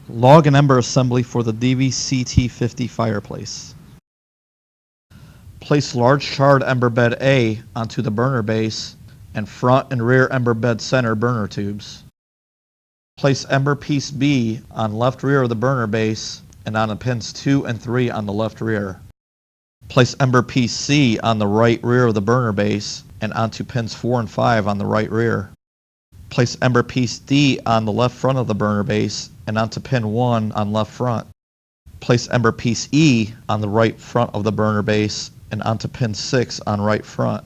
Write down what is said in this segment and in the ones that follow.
Log and ember assembly for the DVCT50 fireplace. Place large charred ember bed A onto the burner base and front and rear ember bed center burner tubes. Place ember piece B on left rear of the burner base and on the pins 2 and 3 on the left rear. Place ember piece C on the right rear of the burner base and onto pins 4 and 5 on the right rear. Place ember piece D on the left front of the burner base and onto pin 1 on left front. Place ember piece E on the right front of the burner base and onto pin 6 on right front.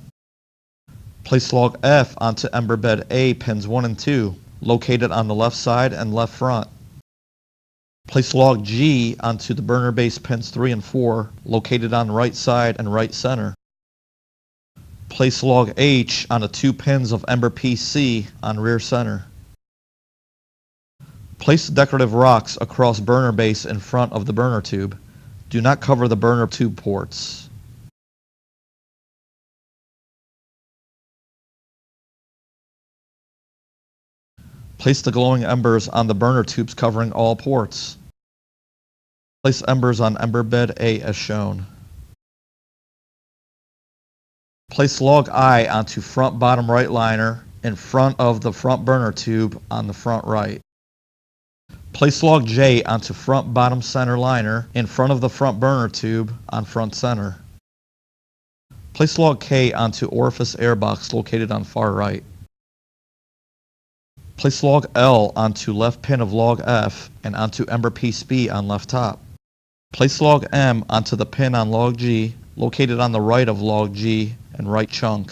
Place log F onto ember bed A pins 1 and 2, located on the left side and left front. Place log G onto the burner base pins 3 and 4, located on the right side and right center. Place log H on the 2 pins of ember piece C on rear center. Place the decorative rocks across burner base in front of the burner tube. Do not cover the burner tube ports. Place the glowing embers on the burner tubes covering all ports. Place embers on ember bed A as shown. Place log I onto front bottom right liner in front of the front burner tube on the front right. Place log J onto front bottom center liner in front of the front burner tube on front center. Place log K onto orifice airbox located on far right. Place log L onto left pin of log F and onto ember piece B on left top. Place log M onto the pin on log G located on the right of log G and right chunk.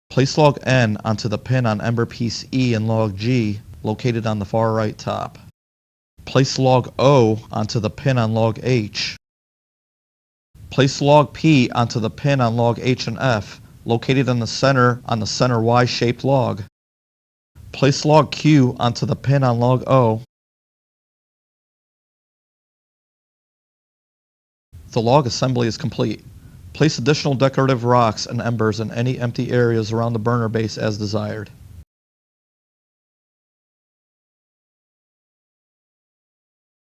Place log N onto the pin on ember piece E and log G located on the far right top. Place log O onto the pin on log H. Place log P onto the pin on log H and F located in the center on the center Y-shaped log. Place log Q onto the pin on log O. The log assembly is complete. Place additional decorative rocks and embers in any empty areas around the burner base as desired.